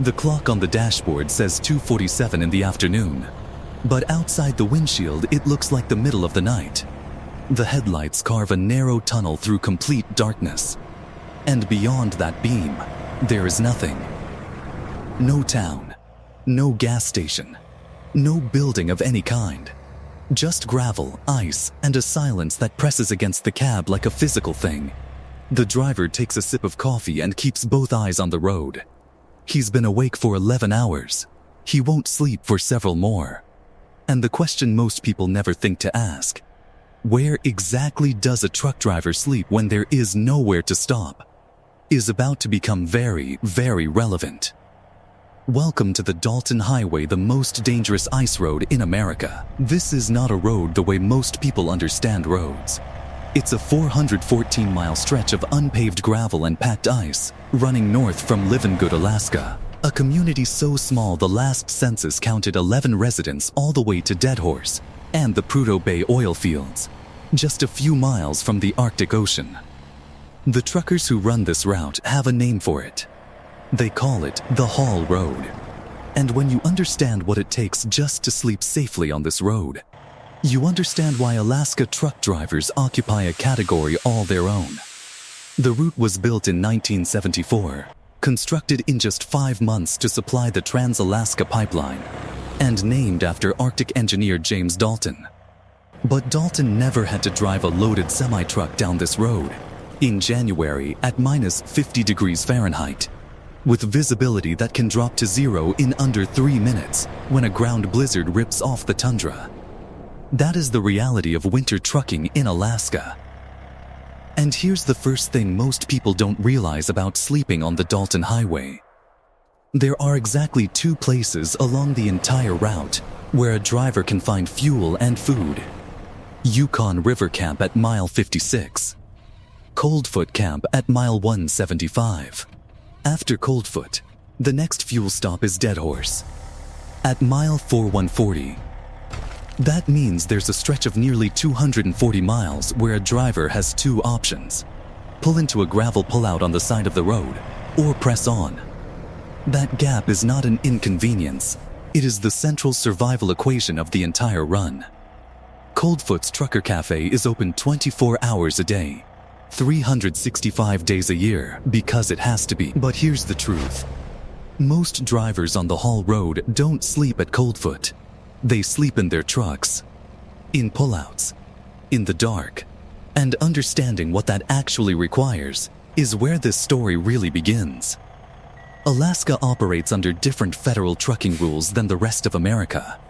The clock on the dashboard says 2:47 in the afternoon, but outside the windshield it looks like the middle of the night. The headlights carve a narrow tunnel through complete darkness, and beyond that beam, there is nothing. No town, no gas station, no building of any kind. Just gravel, ice, and a silence that presses against the cab like a physical thing. The driver takes a sip of coffee and keeps both eyes on the road. He's been awake for 11 hours. He won't sleep for several more. And the question most people never think to ask: where exactly does a truck driver sleep when there is nowhere to stop? Is about to become very, very relevant. Welcome to the Dalton Highway, the most dangerous ice road in America. This is not a road the way most people understand roads. It's a 414-mile stretch of unpaved gravel and packed ice, running north from Livengood, Alaska, a community so small the last census counted 11 residents, all the way to Deadhorse and the Prudhoe Bay oil fields, just a few miles from the Arctic Ocean. The truckers who run this route have a name for it. They call it the Haul Road. And when you understand what it takes just to sleep safely on this road, you understand why Alaska truck drivers occupy a category all their own. The route was built in 1974, constructed in just 5 months to supply the Trans-Alaska Pipeline, and named after Arctic engineer James Dalton. But Dalton never had to drive a loaded semi-truck down this road in January at minus 50 degrees Fahrenheit, with visibility that can drop to zero in under 3 minutes when a ground blizzard rips off the tundra. That is the reality of winter trucking in Alaska. And here's the first thing most people don't realize about sleeping on the Dalton Highway. There are exactly 2 places along the entire route where a driver can find fuel and food. Yukon River Camp at mile 56. Coldfoot Camp at mile 175. After Coldfoot, the next fuel stop is Deadhorse, at mile 4140. That means there's a stretch of nearly 240 miles where a driver has 2 options: pull into a gravel pullout on the side of the road, or press on. That gap is not an inconvenience. It is the central survival equation of the entire run. Coldfoot's Trucker Cafe is open 24 hours a day, 365 days a year, because it has to be. But here's the truth. Most drivers on the Haul Road don't sleep at Coldfoot. They sleep in their trucks, in pullouts, in the dark. And understanding what that actually requires is where this story really begins. Alaska operates under different federal trucking rules than the rest of America.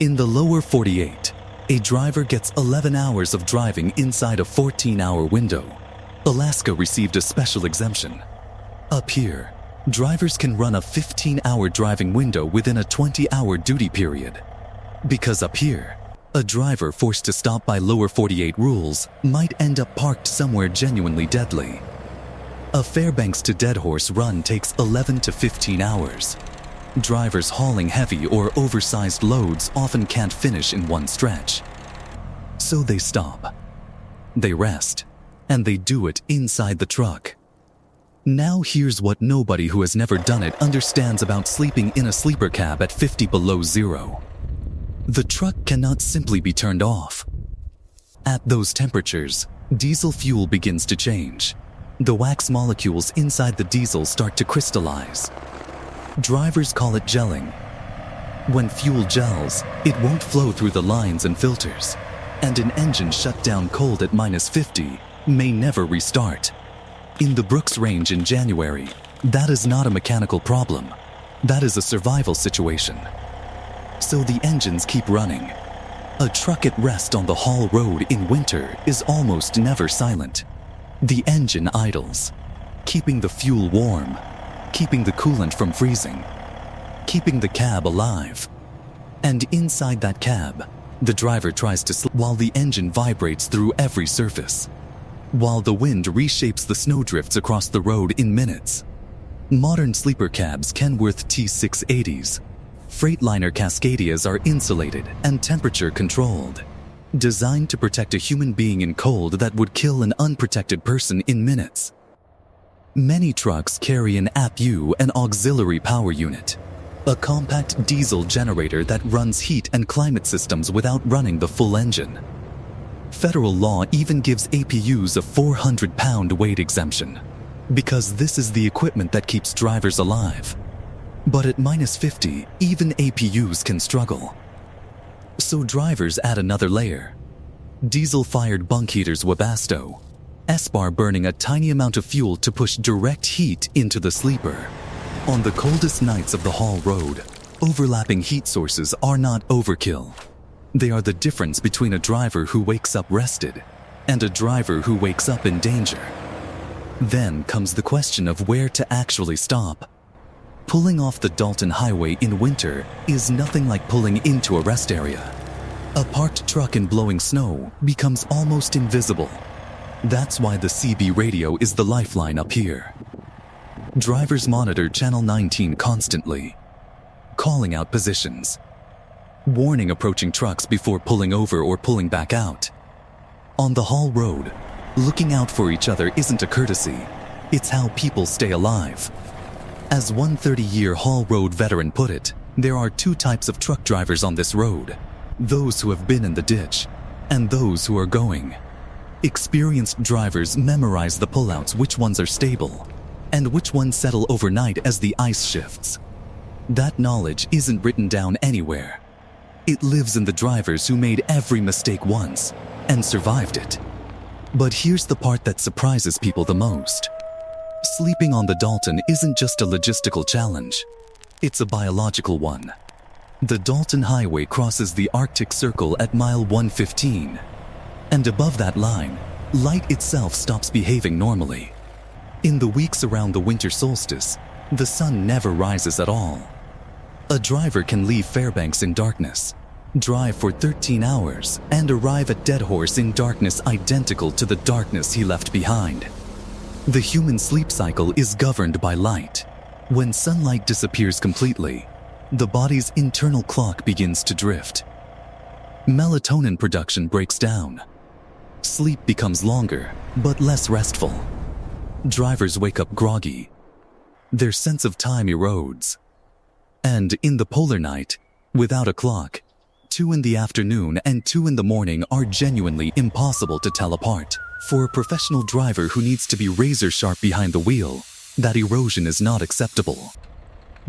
In the lower 48, a driver gets 11 hours of driving inside a 14-hour window. Alaska received a special exemption. Up here, drivers can run a 15-hour driving window within a 20-hour duty period. Because up here, a driver forced to stop by lower 48 rules might end up parked somewhere genuinely deadly. A Fairbanks to Deadhorse run takes 11 to 15 hours. Drivers hauling heavy or oversized loads often can't finish in one stretch. So they stop, they rest, and they do it inside the truck. Now here's what nobody who has never done it understands about sleeping in a sleeper cab at 50 below zero. The truck cannot simply be turned off. At those temperatures, diesel fuel begins to change. The wax molecules inside the diesel start to crystallize. Drivers call it gelling. When fuel gels, it won't flow through the lines and filters, and an engine shut down cold at minus 50 may never restart. In the Brooks Range in January, that is not a mechanical problem. That is a survival situation. So the engines keep running. A truck at rest on the Haul Road in winter is almost never silent. The engine idles, keeping the fuel warm, keeping the coolant from freezing, keeping the cab alive. And inside that cab, the driver tries to sleep while the engine vibrates through every surface, while the wind reshapes the snowdrifts across the road in minutes. Modern sleeper cabs Kenworth T680s, Freightliner Cascadias are insulated and temperature controlled, designed to protect a human being in cold that would kill an unprotected person in minutes. Many trucks carry an APU, an auxiliary power unit, a compact diesel generator that runs heat and climate systems without running the full engine. Federal law even gives APUs a 400-pound weight exemption, because this is the equipment that keeps drivers alive. But at -50, even APUs can struggle. So drivers add another layer. Diesel-fired bunk heaters Webasto, S-bar burning a tiny amount of fuel to push direct heat into the sleeper. On the coldest nights of the haul road, overlapping heat sources are not overkill. They are the difference between a driver who wakes up rested and a driver who wakes up in danger. Then comes the question of where to actually stop. Pulling off the Dalton Highway in winter is nothing like pulling into a rest area. A parked truck in blowing snow becomes almost invisible. That's why the CB radio is the lifeline up here. Drivers monitor channel 19 constantly, calling out positions, warning approaching trucks before pulling over or pulling back out. On the haul road, looking out for each other isn't a courtesy, it's how people stay alive. As one 30-year haul road veteran put it, there are two types of truck drivers on this road: those who have been in the ditch and those who are going. Experienced drivers memorize the pullouts, which ones are stable and which ones settle overnight as the ice shifts. That knowledge isn't written down anywhere. It lives in the drivers who made every mistake once and survived it. But here's the part that surprises people the most. Sleeping on the Dalton isn't just a logistical challenge. It's a biological one. The Dalton Highway crosses the Arctic Circle at mile 115. And above that line, light itself stops behaving normally. In the weeks around the winter solstice, the sun never rises at all. A driver can leave Fairbanks in darkness, drive for 13 hours, and arrive at Deadhorse in darkness identical to the darkness he left behind. The human sleep cycle is governed by light. When sunlight disappears completely, the body's internal clock begins to drift. Melatonin production breaks down. Sleep becomes longer, but less restful. Drivers wake up groggy. Their sense of time erodes. And in the polar night, without a clock, 2 in the afternoon and 2 in the morning are genuinely impossible to tell apart. For a professional driver who needs to be razor sharp behind the wheel, that erosion is not acceptable.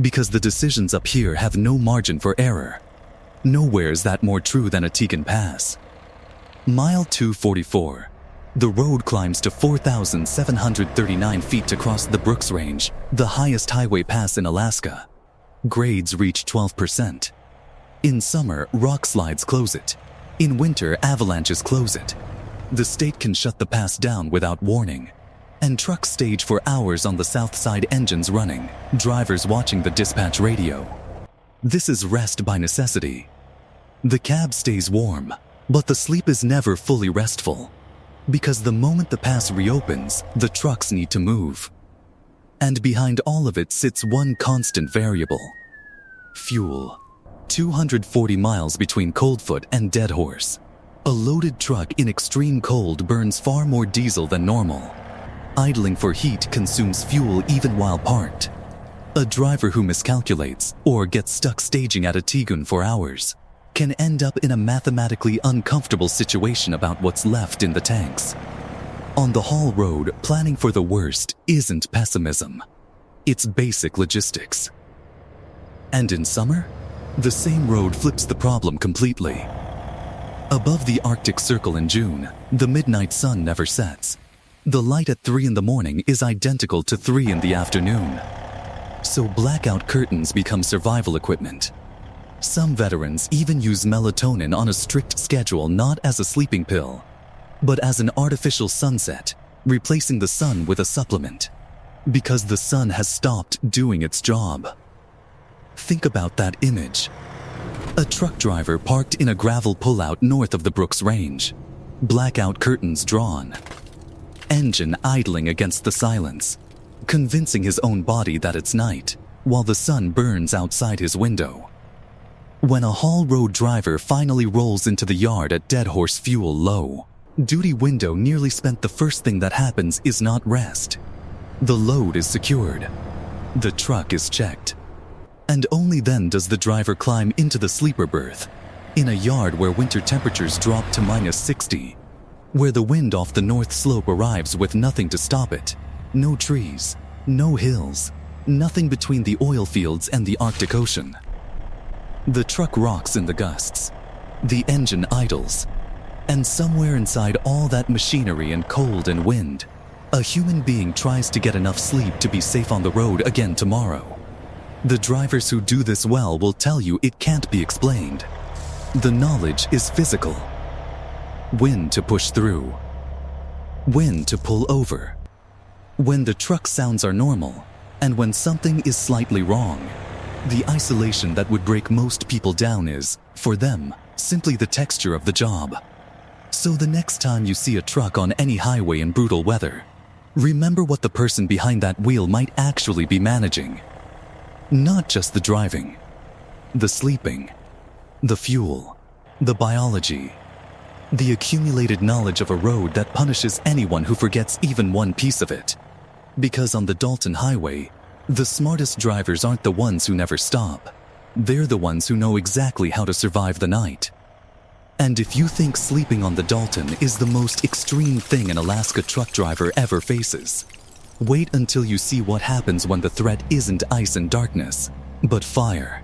Because the decisions up here have no margin for error. Nowhere is that more true than Atigun Pass. Mile 244. The road climbs to 4,739 feet to cross the Brooks Range, the highest highway pass in Alaska. Grades reach 12%. In summer, rock slides close it. In winter, avalanches close it. The state can shut the pass down without warning. And trucks stage for hours on the south side, engines running, drivers watching the dispatch radio. This is rest by necessity. The cab stays warm, but the sleep is never fully restful. Because the moment the pass reopens, the trucks need to move. And behind all of it sits one constant variable: fuel. 240 miles between Coldfoot and Deadhorse. A loaded truck in extreme cold burns far more diesel than normal. Idling for heat consumes fuel even while parked. A driver who miscalculates or gets stuck staging at Atigun for hours can end up in a mathematically uncomfortable situation about what's left in the tanks. On the haul road, planning for the worst isn't pessimism. It's basic logistics. And in summer, the same road flips the problem completely. Above the Arctic Circle in June, the midnight sun never sets. The light at 3 in the morning is identical to 3 in the afternoon. So blackout curtains become survival equipment. Some veterans even use melatonin on a strict schedule, not as a sleeping pill, but as an artificial sunset, replacing the sun with a supplement. Because the sun has stopped doing its job. Think about that image. A truck driver parked in a gravel pullout north of the Brooks Range. Blackout curtains drawn. Engine idling against the silence, convincing his own body that it's night, while the sun burns outside his window. When a haul road driver finally rolls into the yard at Deadhorse, fuel low, duty window nearly spent, the first thing that happens is not rest. The load is secured. The truck is checked. And only then does the driver climb into the sleeper berth, in a yard where winter temperatures drop to -60, where the wind off the north slope arrives with nothing to stop it. No trees, no hills, nothing between the oil fields and the Arctic Ocean. The truck rocks in the gusts. The engine idles. And somewhere inside all that machinery and cold and wind, a human being tries to get enough sleep to be safe on the road again tomorrow. The drivers who do this well will tell you it can't be explained. The knowledge is physical. When to push through. When to pull over. When the truck sounds are normal, and when something is slightly wrong. The isolation that would break most people down is, for them, simply the texture of the job. So the next time you see a truck on any highway in brutal weather, remember what the person behind that wheel might actually be managing. Not just the driving, the sleeping, the fuel, the biology, the accumulated knowledge of a road that punishes anyone who forgets even one piece of it. Because on the Dalton Highway, the smartest drivers aren't the ones who never stop. They're the ones who know exactly how to survive the night. And if you think sleeping on the Dalton is the most extreme thing an Alaska truck driver ever faces, wait until you see what happens when the threat isn't ice and darkness, but fire.